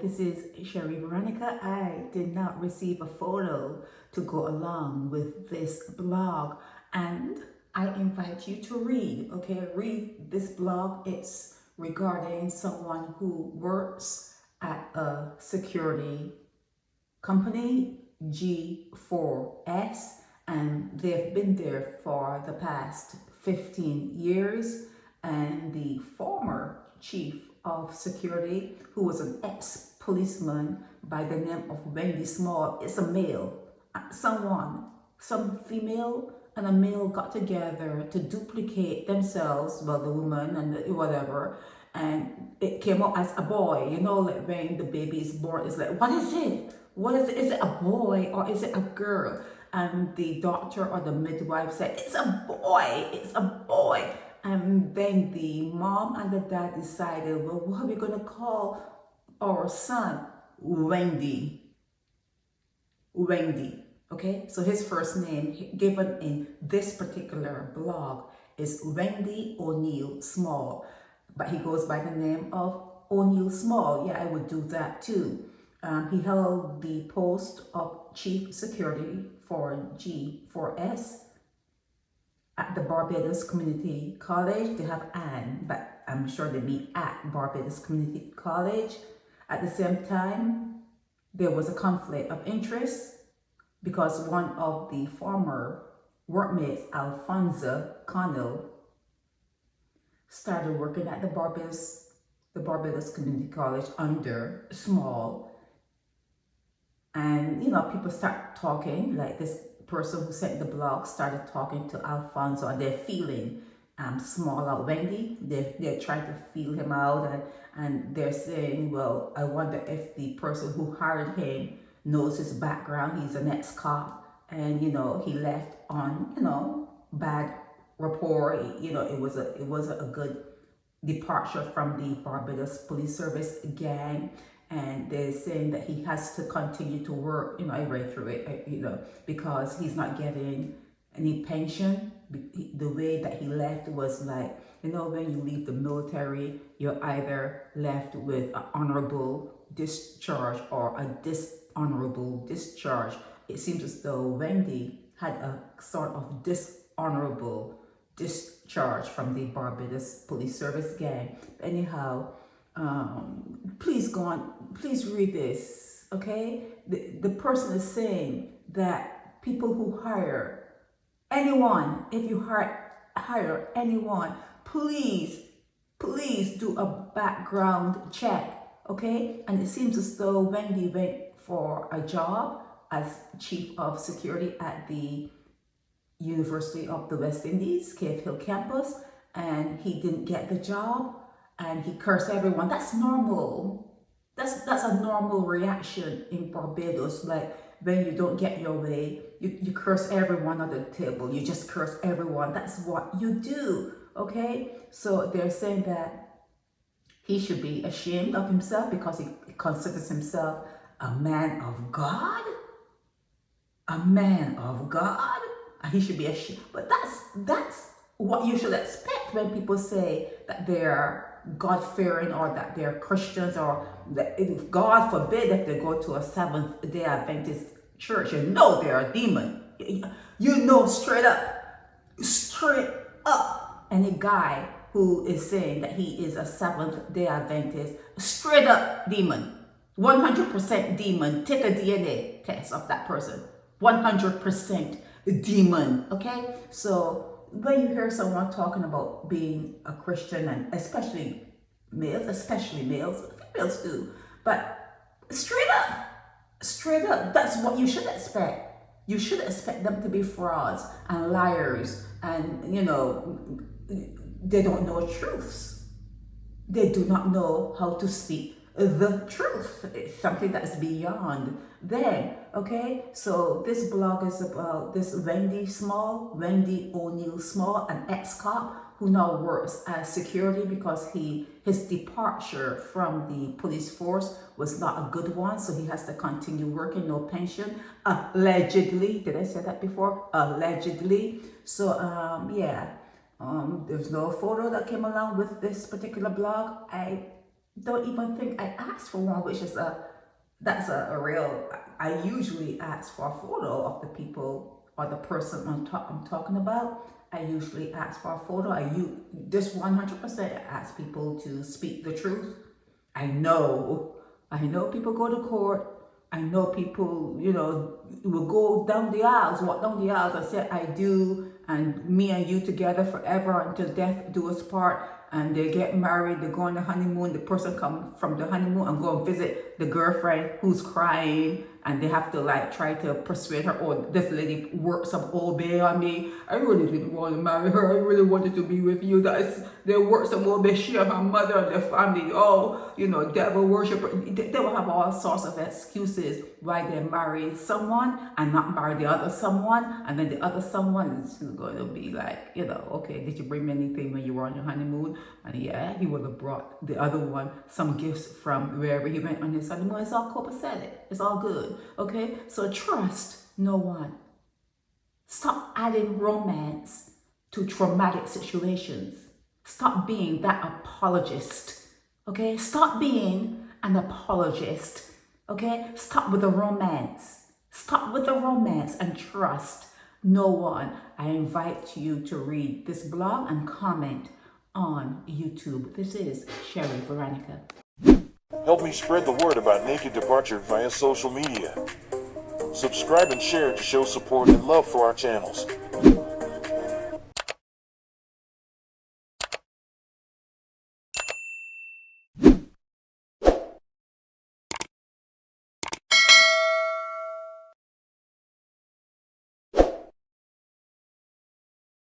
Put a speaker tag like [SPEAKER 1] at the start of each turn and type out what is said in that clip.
[SPEAKER 1] this is Sherry Veronica. I did not receive a photo to go along with this blog, and I invite you to read, okay? Read this blog. It's regarding someone who works at a security company, G4S, and they've been there for the past 15 years, and the former chief of security, who was an ex-policeman by the name of Wendy Small, is a male. Some female and a male got together to duplicate themselves, well, the woman and whatever, and it came out as a boy. You know, like when the baby is born, it's like, what is it? What is it? Is it a boy or is it a girl? And the doctor or the midwife said, it's a boy, it's a boy. And then the mom and the dad decided, well, what are we going to call our son? Wendy. Okay, so his first name given in this particular blog is Wendy Oneal Small, but he goes by the name of Oneal Small. Yeah, I would do that too. He held the post of chief security for G4S at the Barbados Community College. They have Anne, but I'm sure they meet at Barbados Community College. At the same time, there was a conflict of interest because one of the former workmates, Alfonso Connell, started working at the Barbados Community College under Small. And, you know, people start talking, like this person who sent the blog started talking to Alfonso, and they're feeling Small out. Wendy, they're trying to feel him out, and they're saying, well, I wonder if the person who hired him knows his background. He's an ex-cop, and, you know, he left on, you know, bad rapport. You know, it was a good departure from the Barbados Police Service gang. And they're saying that he has to continue to work. You know, I read through it, you know, because he's not getting any pension. The way that he left was like, you know, when you leave the military, you're either left with an honorable discharge or a dishonorable discharge. It seems as though Wendy had a sort of dishonorable discharge from the Barbados Police Service gang. Anyhow, please go on, please read this, okay? The person is saying that people who hire anyone, if you hire anyone, please do a background check, okay? And it seems as though Wendy went for a job as chief of security at the University of the West Indies, Cave Hill campus, and he didn't get the job. And he cursed everyone. That's normal. That's a normal reaction in Barbados. Like when you don't get your way, you curse everyone at the table. You just curse everyone. That's what you do. Okay? So they're saying that he should be ashamed of himself because he considers himself a man of God. A man of God. And he should be ashamed. But that's what you should expect when people say that they're God-fearing or that they're Christians, or that, if God forbid, if they go to a Seventh-day Adventist church, you know they're a demon. You know straight up. Any guy who is saying that he is a Seventh-day Adventist, straight up demon. 100% demon. Take a DNA test of that person. 100% demon, okay? So when you hear someone talking about being a Christian, and especially males, females too, but straight up, that's what you should expect. You should expect them to be frauds and liars, and, you know, they don't know truths. They do not know how to speak the truth. It's something that is beyond them, okay? So this blog is about this Wendy Oneal Small, an ex-cop who now works as security because his departure from the police force was not a good one, so he has to continue working, no pension, allegedly. Did I say that before? Allegedly. So yeah, there's no photo that came along with this particular blog. I don't even think I asked for one, which is that's a real, I usually ask for a photo of the people or the person I'm talking about. I usually ask for a photo. Just 100% ask people to speak the truth. I know people go to court. I know people, will go down the aisles, walk down the aisles and say, I do, and me and you together forever until death do us part. And they get married, they go on the honeymoon, the person come from the honeymoon and go and visit the girlfriend who's crying, and they have to like try to persuade her, oh, this lady worked some old bay on me. I really didn't want to marry her. I really wanted to be with you. They worked some old bay, she and her mother and their family, devil worshiper. They will have all sorts of excuses why they marry someone and not marry the other someone. And then the other someone is going to be like, okay, did you bring me anything when you were on your honeymoon? And yeah, he would have brought the other one some gifts from wherever he went on his honeymoon. It's all copacetic. It's all good. Okay? So trust no one. Stop adding romance to traumatic situations. Stop being that apologist. Okay? Stop being an apologist. Okay? Stop with the romance. Stop with the romance and trust no one. I invite you to read this blog and comment on YouTube. This is Sherry Veronica.
[SPEAKER 2] Help me spread the word about Naked Departure via social media. Subscribe and share to show support and love for our channels.